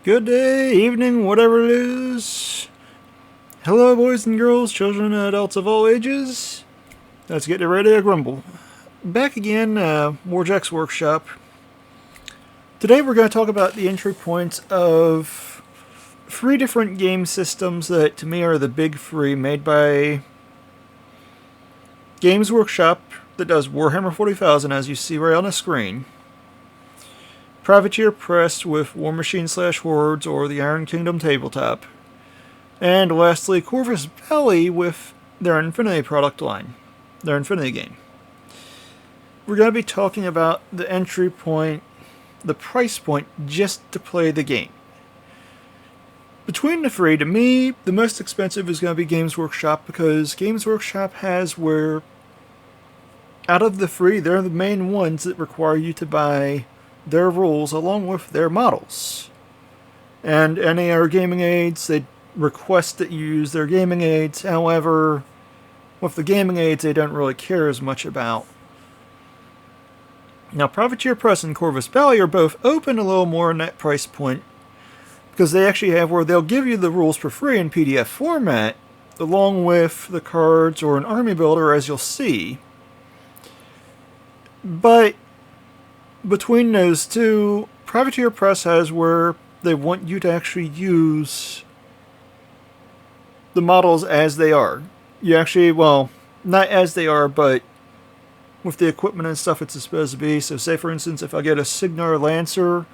Good day, evening, whatever it is. Hello, boys and girls, children and adults of all ages. Let's get ready to grumble. Back again, Warjack's Workshop. Today we're going to talk about the entry points of 3 different game systems that to me are the big 3 made by Games Workshop that does Warhammer 40,000 as you see right on the screen. Privateer Press with Warmachine / Hordes or the Iron Kingdom tabletop. And lastly, Corvus Belli with their Infinity product line, their Infinity game. We're going to be talking about the entry point, the price point, just to play the game. Between the 3, to me, the most expensive is going to be Games Workshop because Games Workshop has where, out of the 3, they're the main ones that require you to buy their rules along with their models. And any other gaming aids, they request that you use their gaming aids. However, with the gaming aids, they don't really care as much about. Now, Privateer Press and Corvus Belli are both open a little more in that price point because they actually have where they'll give you the rules for free in PDF format along with the cards or an army builder, as you'll see. But between those two, Privateer Press has where they want you to actually use the models as they are. You actually, well, not as they are, but with the equipment and stuff it's supposed to be. So say for instance, if I get a Signar Lancer,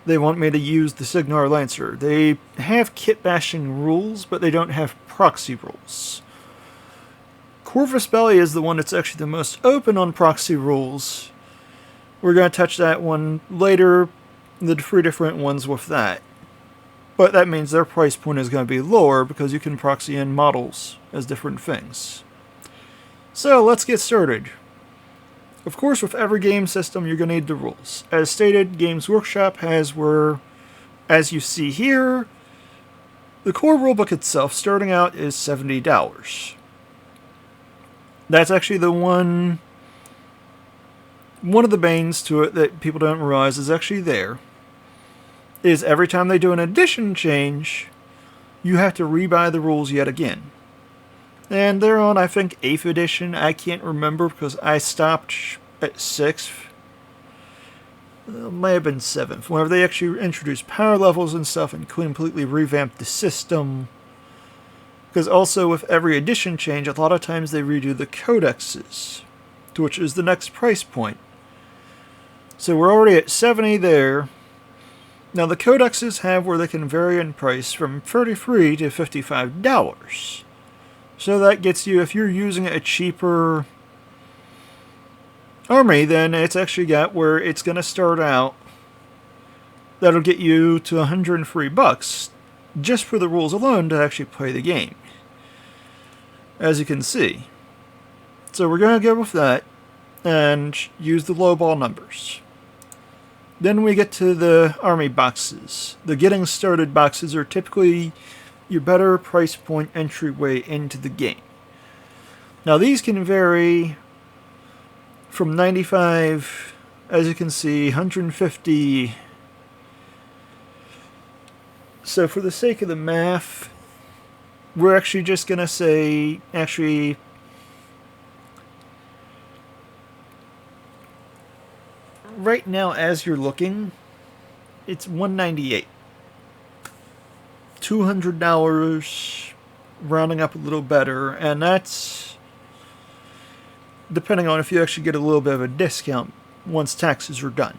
they want me to use the Signar Lancer. They have kit bashing rules, but they don't have proxy rules. Corvus Belli is the one that's actually the most open on proxy rules. We're going to touch that one later, the 3 different ones with that. But that means their price point is going to be lower because you can proxy in models as different things. So let's get started. Of course, with every game system, you're going to need the rules. As stated, Games Workshop has where, as you see here, the core rulebook itself starting out is $70. That's actually the one of the banes to it that people don't realize is actually there, is every time they do an edition change, you have to rebuy the rules yet again. And they're on, I think, 8th edition. I can't remember because I stopped at 6th. It may have been 7th. Whenever they actually introduced power levels and stuff and completely revamped the system. Because also with every edition change, a lot of times they redo the codexes, which is the next price point. So we're already at 70 there. Now the codexes have where they can vary in price from $33 to $55. So that gets you, if you're using a cheaper army, then it's actually got where it's going to start out. That'll get you to $103 just for the rules alone to actually play the game. As you can see. So we're going to go with that and use the lowball numbers. Then we get to the army boxes. The getting started boxes are typically your better price point entryway into the game. Now these can vary from 95, as you can see, 150. So for the sake of the math, we're actually just going to say, actually, right now, as you're looking, it's $198. $200, rounding up a little better, and that's depending on if you actually get a little bit of a discount once taxes are done.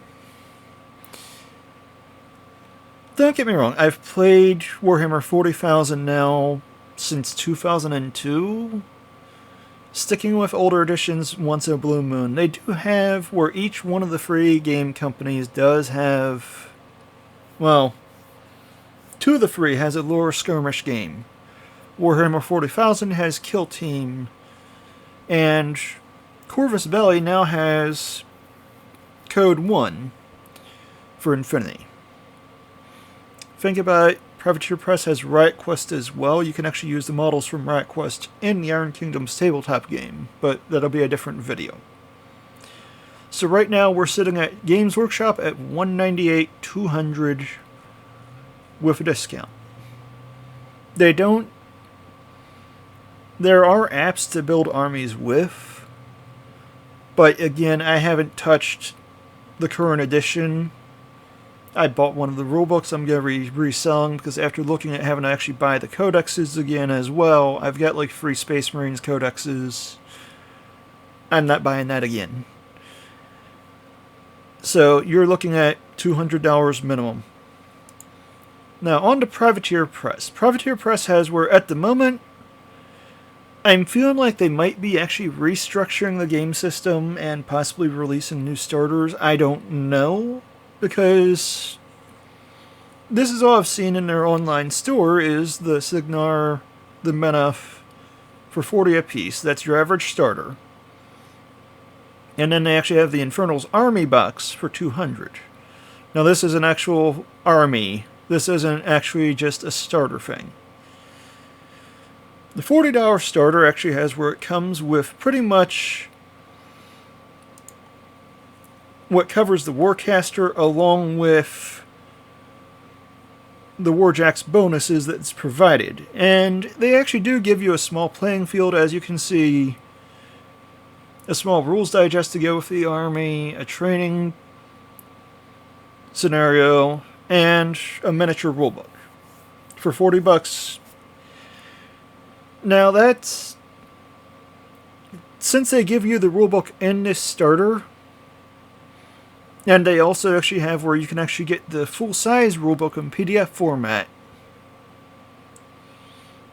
Don't get me wrong, I've played Warhammer 40,000 now since 2002. Sticking with older editions once in a blue moon. They do have where each one of the free game companies does have, well, 2 of the 3 has a lore skirmish game. Warhammer 40,000 has Kill Team, and Corvus Belli now has Code 1 for Infinity. Think about it, Privateer Press has Riot Quest as well. You can actually use the models from Riot Quest in the Iron Kingdom's tabletop game, but that'll be a different video. So right now we're sitting at Games Workshop at $198, $200 with a discount. They don't. There are apps to build armies with, but again, I haven't touched the current edition. I bought one of the rulebooks I'm going to be reselling because after looking at having to actually buy the codexes again as well, I've got like 3 Space Marines codexes. I'm not buying that again. So you're looking at $200 minimum. Now on to Privateer Press. Privateer Press has where at the moment I'm feeling like they might be actually restructuring the game system and possibly releasing new starters. I don't know, because this is all I've seen in their online store is the Signar, the Menef for 40 apiece. That's your average starter. And then they actually have the Infernal's Army box for 200. Now this is an actual army. This isn't actually just a starter thing. The $40 starter actually has where it comes with pretty much what covers the Warcaster along with the Warjack's bonuses that's provided. And they actually do give you a small playing field, as you can see. A small rules digest to go with the army, a training scenario, and a miniature rulebook for $40. Now that's, since they give you the rulebook in this starter, and they also actually have where you can actually get the full-size rulebook in PDF format,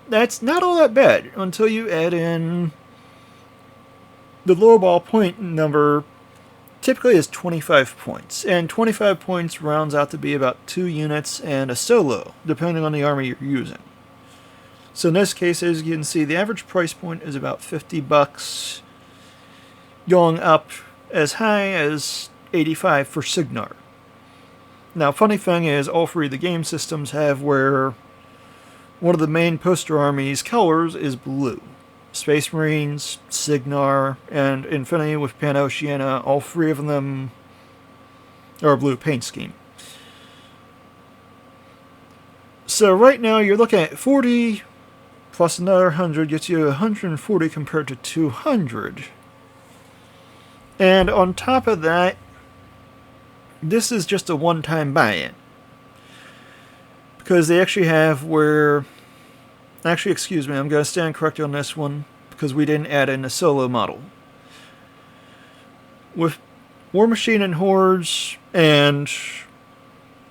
that's not all that bad until you add in the lowball point number. Typically is 25 points, and 25 points rounds out to be about 2 units and a solo, depending on the army you're using. So in this case, as you can see, the average price point is about $50, going up as high as $85 for Signar. Now, funny thing is, all 3 of the game systems have where one of the main poster armies' colors is blue. Space Marines, Signar, and Infinity with Pan-Oceania, all 3 of them are a blue paint scheme. So right now you're looking at 40 plus another 100 gets you 140 compared to 200. And on top of that, this is just a one-time buy-in. Because they actually have where... Actually, excuse me, I'm going to stand corrected on this one because we didn't add in a solo model. With Warmachine and Hordes and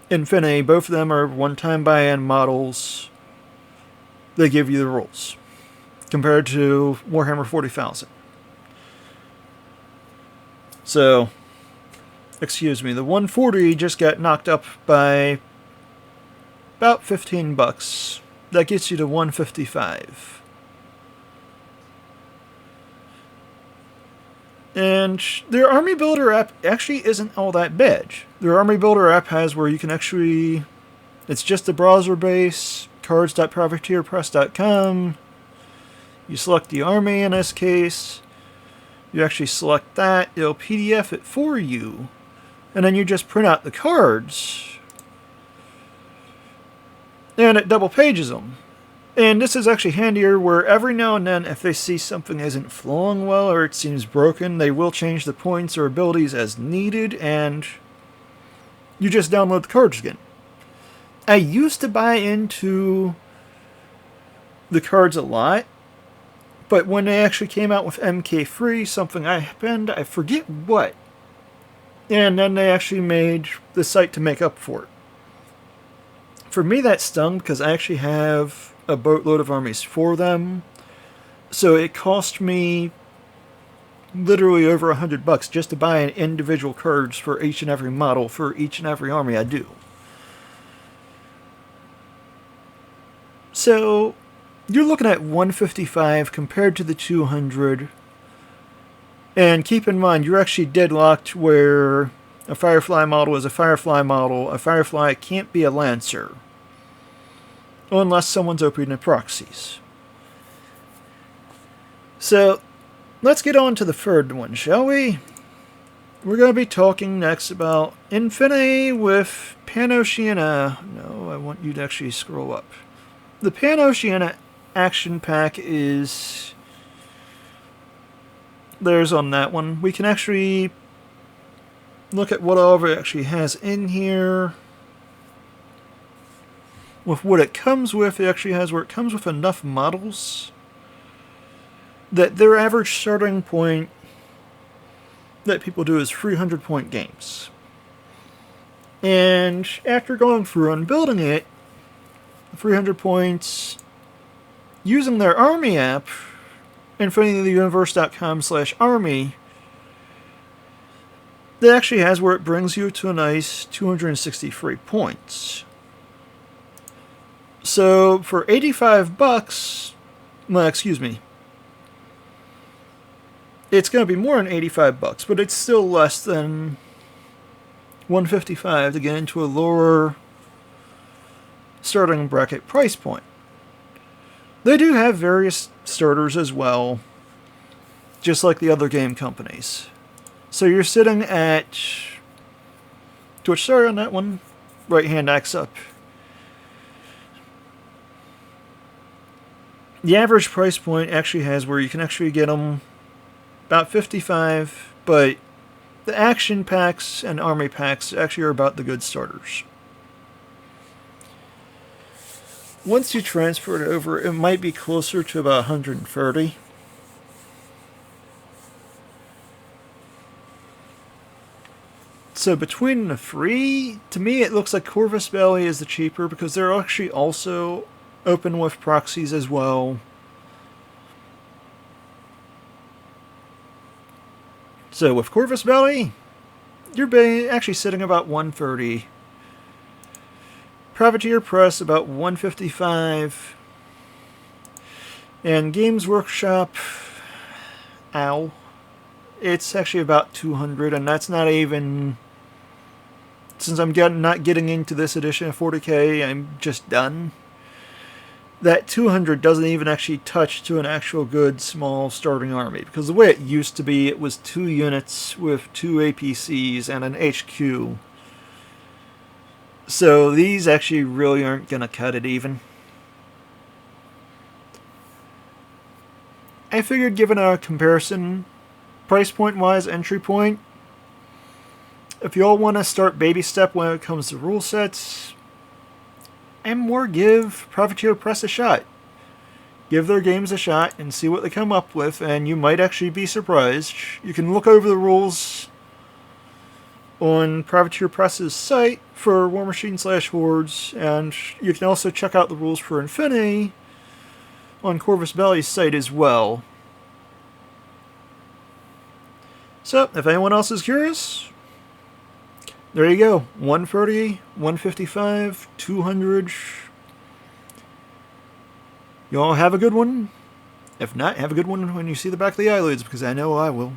Infinity, both of them are one-time buy-in models. They give you the rules compared to Warhammer 40,000. So, excuse me, the 140 just got knocked up by about $15. That gets you to 155. And their Army Builder app actually isn't all that bad. Their Army Builder app has where you can actually... It's just a browser base, cards.privateerpress.com. You select the army in this case. You actually select that. It'll PDF it for you. And then you just print out the cards. And it double pages them. And this is actually handier where every now and then if they see something isn't flowing well or it seems broken, they will change the points or abilities as needed and you just download the cards again. I used to buy into the cards a lot, but when they actually came out with MK3, something happened, I forget what. And then they actually made the site to make up for it. For me, that stung because I actually have a boatload of armies for them. So it cost me literally over $100 just to buy an individual cards for each and every model for each and every army I do. So you're looking at 155 compared to the 200. And keep in mind, you're actually deadlocked where a Firefly model is a Firefly model. A Firefly can't be a Lancer. Unless someone's opening proxies. So, let's get on to the third one, shall we? We're going to be talking next about Infinity with Pan-Oceania. No, I want you to actually scroll up. The Pan-Oceania Action Pack is... there's on that one. We can actually look at what all of it actually has in here. With what it comes with, it actually has where it comes with enough models that their average starting point that people do is 300-point games. And after going through and building it, 300 points, using their Army app, infinityuniverse.com/army, that actually has where it brings you to a nice 263 points. So for $85, well, excuse me, it's going to be more than $85, but it's still less than $155 to get into a lower starting bracket price point. They do have various starters as well, just like the other game companies. So you're sitting at, Twitch, sorry on that one, right hand axe up. The average price point actually has where you can actually get them about $55, but the action packs and army packs actually are about the good starters. Once you transfer it over, it might be closer to about 130. So between the three, to me it looks like Corvus Belli is the cheaper because they're actually also open with proxies as well. So with Corvus Belli, you're actually sitting about 130. Privateer Press about 155. And Games Workshop, ow, it's actually about 200, and that's not even, since I'm not getting into this edition of 40k, I'm just done. That 200 doesn't even actually touch to an actual good small starting army, because the way it used to be, it was 2 units with 2 APCs and an HQ. So these actually really aren't going to cut it even. I figured, given a comparison, price point wise, entry point, if you all want to start baby step when it comes to rule sets, and more, give Privateer Press a shot. Give their games a shot and see what they come up with, and you might actually be surprised. You can look over the rules on Privateer Press's site for Warmachine/Hordes, and you can also check out the rules for Infinity on Corvus Belli's site as well. So, if anyone else is curious, there you go. 130, 155, 200. You all have a good one. If not, have a good one when you see the back of the eyelids, because I know I will.